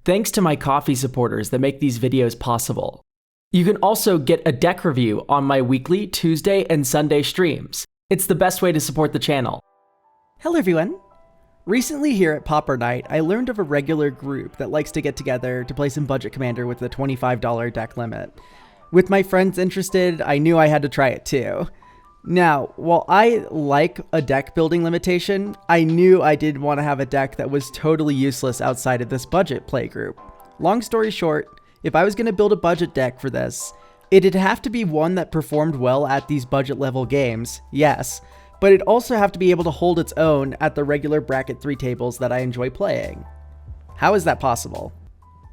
Thanks to my Ko-fi supporters that make these videos possible. You can also get a deck review on my weekly Tuesday and Sunday streams. It's the best way to support the channel. Hello everyone! Recently here at Pauper Night, I learned of a regular group that likes to get together to play some budget Commander with a $25 deck limit. With my friends interested, I knew I had to try it too. Now, while I like a deck building limitation, I knew I didn't want to have a deck that was totally useless outside of this budget play group. Long story short, if I was going to build a budget deck for this, it'd have to be one that performed well at these budget level games, yes, but it'd also have to be able to hold its own at the regular bracket 3 tables that I enjoy playing. How is that possible?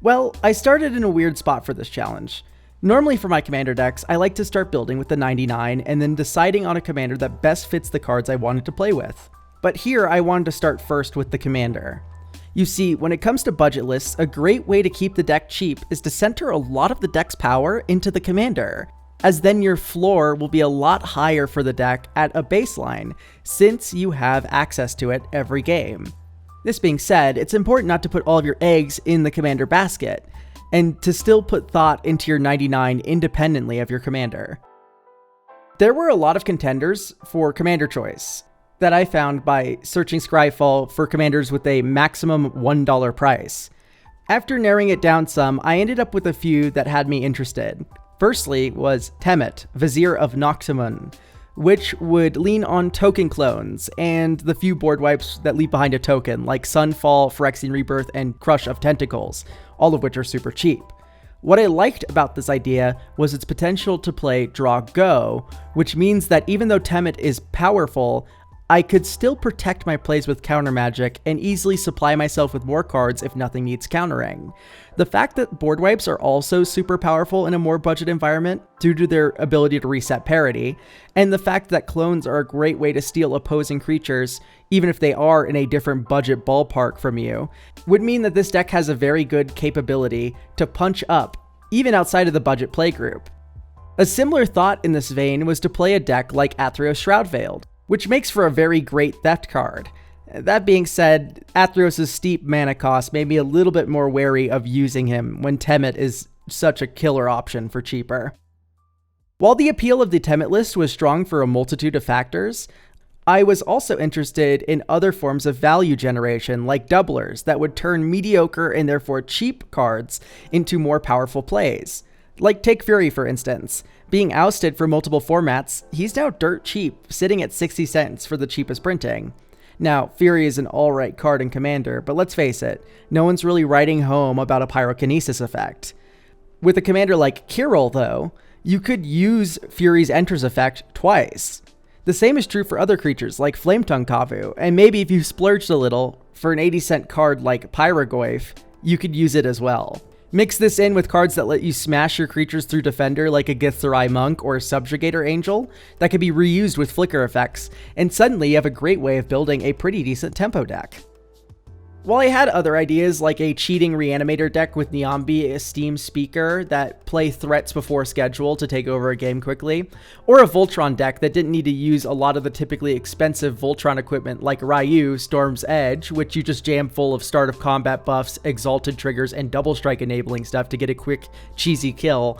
Well, I started in a weird spot for this challenge. Normally for my commander decks, I like to start building with the 99 and then deciding on a commander that best fits the cards I wanted to play with. But here I wanted to start first with the commander. You see, when it comes to budget lists, a great way to keep the deck cheap is to center a lot of the deck's power into the commander, as then your floor will be a lot higher for the deck at a baseline, since you have access to it every game. This being said, it's important not to put all of your eggs in the commander basket, and to still put thought into your 99 independently of your commander. There were a lot of contenders for commander choice that I found by searching Scryfall for commanders with a maximum $1 price. After narrowing it down some, I ended up with a few that had me interested. Firstly was Teet, Vizier of Noctimun, which would lean on token clones and the few board wipes that leave behind a token, like Sunfall, Phyrexian Rebirth, and Crush of Tentacles, all of which are super cheap. What I liked about this idea was its potential to play Draw Go, which means that even though Temet is powerful, I could still protect my plays with counter magic and easily supply myself with more cards if nothing needs countering. The fact that board wipes are also super powerful in a more budget environment due to their ability to reset parity, and the fact that clones are a great way to steal opposing creatures, even if they are in a different budget ballpark from you, would mean that this deck has a very good capability to punch up, even outside of the budget playgroup. A similar thought in this vein was to play a deck like Athreos Shroudveiled, which makes for a very great theft card. That being said, Athreos' steep mana cost made me a little bit more wary of using him when Temet is such a killer option for cheaper. While the appeal of the Temet list was strong for a multitude of factors, I was also interested in other forms of value generation like doublers that would turn mediocre and therefore cheap cards into more powerful plays. Like take Fury for instance. Being ousted for multiple formats, he's now dirt cheap, sitting at 60 cents for the cheapest printing. Now, Fury is an alright card in Commander, but let's face it, no one's really writing home about a pyrokinesis effect. With a commander like Kirill, though, you could use Fury's Enters effect twice. The same is true for other creatures like Flametongue Kavu, and maybe if you splurged a little, for an 80-cent card like Pyrogoyf, you could use it as well. Mix this in with cards that let you smash your creatures through Defender like a Githzerai Monk or a Subjugator Angel that can be reused with flicker effects, and suddenly you have a great way of building a pretty decent tempo deck. While I had other ideas like a cheating Reanimator deck with Niambi Esteem Speaker that play threats before schedule to take over a game quickly, or a Voltron deck that didn't need to use a lot of the typically expensive Voltron equipment like Ryu Storm's Edge, which you just jam full of start of combat buffs, exalted triggers, and double strike enabling stuff to get a quick, cheesy kill,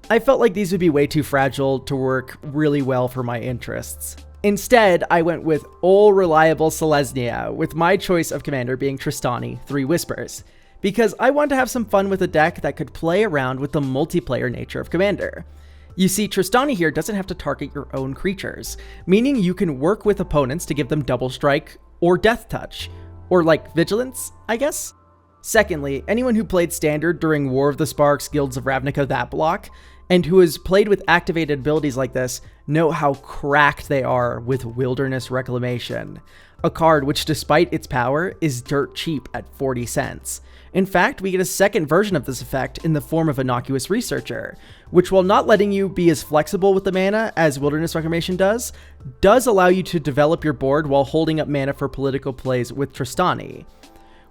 I felt like these would be way too fragile to work really well for my interests. Instead, I went with old reliable Selesnya, with my choice of commander being Tristani, 3 Whispers, because I wanted to have some fun with a deck that could play around with the multiplayer nature of commander. You see, Tristani here doesn't have to target your own creatures, meaning you can work with opponents to give them double strike or death touch, or like vigilance, I guess? Secondly, anyone who played Standard during War of the Sparks, Guilds of Ravnica that block, and who has played with activated abilities like this, know how cracked they are with Wilderness Reclamation, a card which despite its power is dirt cheap at 40 cents. In fact, we get a second version of this effect in the form of Innocuous Researcher, which while not letting you be as flexible with the mana as Wilderness Reclamation does allow you to develop your board while holding up mana for political plays with Tristani.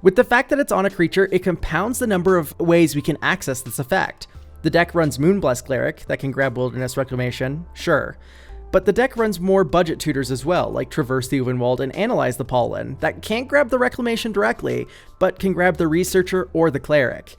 With the fact that it's on a creature, it compounds the number of ways we can access this effect. The deck runs Moonblast Cleric that can grab Wilderness Reclamation, sure, But the deck runs more budget tutors as well, like Traverse the Uvenwald and Analyze the Pollen, that can't grab the Reclamation directly, but can grab the Researcher or the Cleric.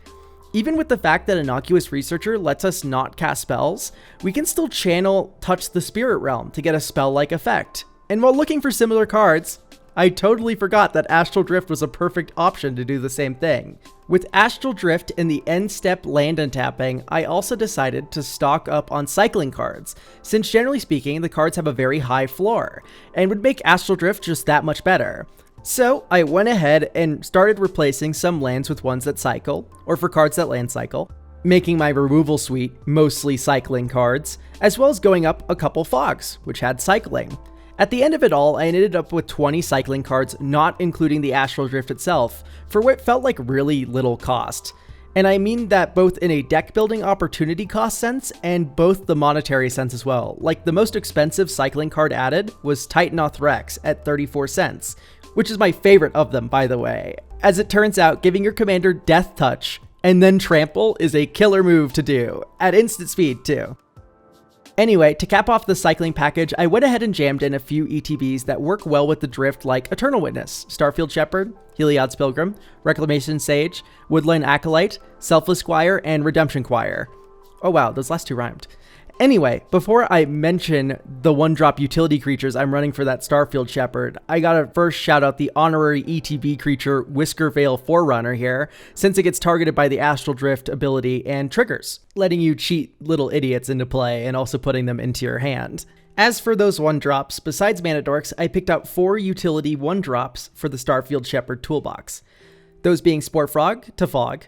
Even with the fact that Innocuous Researcher lets us not cast spells, we can still channel Touch the Spirit Realm to get a spell-like effect. And while looking for similar cards, I totally forgot that Astral Drift was a perfect option to do the same thing. With Astral Drift in the end step land untapping, I also decided to stock up on cycling cards, since generally speaking, the cards have a very high floor, and would make Astral Drift just that much better. So I went ahead and started replacing some lands with ones that cycle, or for cards that land cycle, making my removal suite mostly cycling cards, as well as going up a couple fogs, which had cycling. At the end of it all, I ended up with 20 cycling cards, not including the Astral Drift itself, for what felt like really little cost. And I mean that both in a deck building opportunity cost sense and both the monetary sense as well. Like the most expensive cycling card added was Titanoth Rex at 34 cents, which is my favorite of them, by the way. As it turns out, giving your commander Death Touch and then Trample is a killer move to do, at instant speed too. Anyway, to cap off the cycling package, I went ahead and jammed in a few ETBs that work well with the drift like Eternal Witness, Starfield Shepherd, Heliod's Pilgrim, Reclamation Sage, Woodland Acolyte, Selfless Squire, and Redemption Choir. Oh wow, those last two rhymed. Anyway, before I mention the one-drop utility creatures I'm running for that Starfield Shepherd, I gotta first shout out the honorary ETB creature Whiskervale Forerunner here, since it gets targeted by the Astral Drift ability and triggers, letting you cheat little idiots into play and also putting them into your hand. As for those one-drops, besides Mana Dorks, I picked out 4 utility one-drops for the Starfield Shepherd toolbox. Those being Spore Frog to Fog,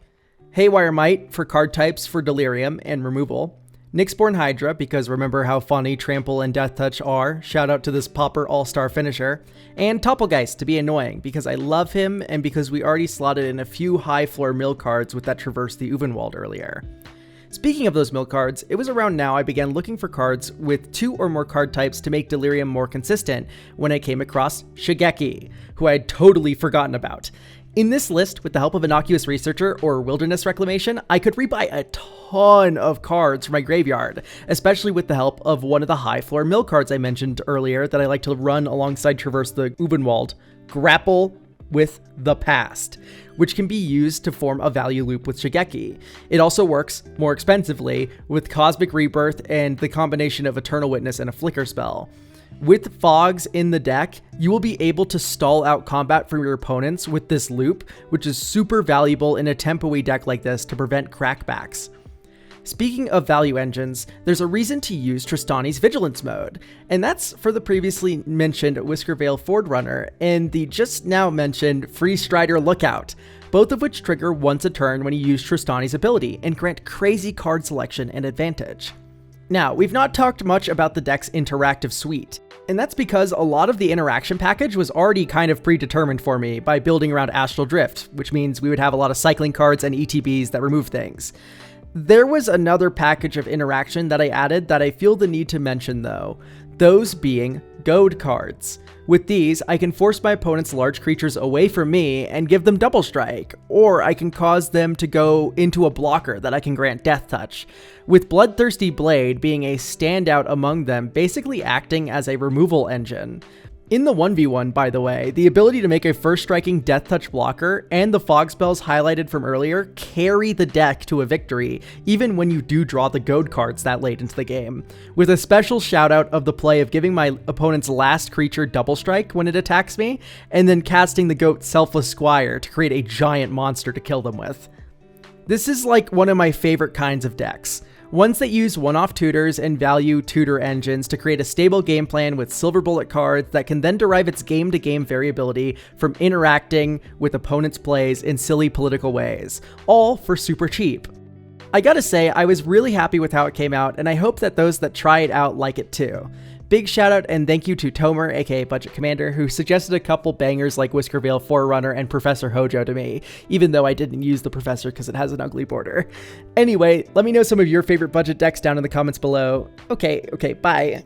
Haywire Might for card types for Delirium and removal, Nyxborn Hydra, because remember how funny Trample and Death Touch are, shout out to this Pauper all-star finisher, and Topplegeist to be annoying, because I love him and because we already slotted in a few high-floor mill cards with that Traverse the Uvenwald earlier. Speaking of those mill cards, it was around now I began looking for cards with 2 or more card types to make Delirium more consistent when I came across Shigeki, who I had totally forgotten about. In this list, with the help of Innocuous Researcher or Wilderness Reclamation, I could rebuy a ton of cards from my graveyard, especially with the help of one of the high floor mill cards I mentioned earlier that I like to run alongside Traverse the Uvenwald, Grapple with the Past, which can be used to form a value loop with Shigeki. It also works more expensively with Cosmic Rebirth and the combination of Eternal Witness and a Flicker spell. With Fogs in the deck, you will be able to stall out combat from your opponents with this loop, which is super valuable in a tempo-y deck like this to prevent crackbacks. Speaking of value engines, there's a reason to use Tristani's Vigilance mode, and that's for the previously mentioned Whiskervale Forerunner and the just now mentioned Free Strider Lookout, both of which trigger once a turn when you use Tristani's ability and grant crazy card selection and advantage. Now, we've not talked much about the deck's interactive suite, and that's because a lot of the interaction package was already kind of predetermined for me by building around Astral Drift, which means we would have a lot of cycling cards and ETBs that remove things. There was another package of interaction that I added that I feel the need to mention though, those being Goad cards. With these, I can force my opponent's large creatures away from me and give them double strike, or I can cause them to go into a blocker that I can grant Death Touch, with Bloodthirsty Blade being a standout among them, basically acting as a removal engine. In the 1v1, by the way, the ability to make a first striking Death Touch blocker and the fog spells highlighted from earlier carry the deck to a victory, even when you do draw the Goad cards that late into the game, with a special shout out of the play of giving my opponent's last creature double strike when it attacks me, and then casting the Goat Selfless Squire to create a giant monster to kill them with. This is like one of my favorite kinds of decks. Ones that use one-off tutors and value tutor engines to create a stable game plan with silver bullet cards that can then derive its game-to-game variability from interacting with opponents' plays in silly political ways, all for super cheap. I gotta say, I was really happy with how it came out, and I hope that those that try it out like it too. Big shout out and thank you to Tomer, aka Budget Commander, who suggested a couple bangers like Whiskervale Forerunner and Professor Hojo to me, even though I didn't use the Professor because it has an ugly border. Anyway, let me know some of your favorite budget decks down in the comments below. Okay, bye.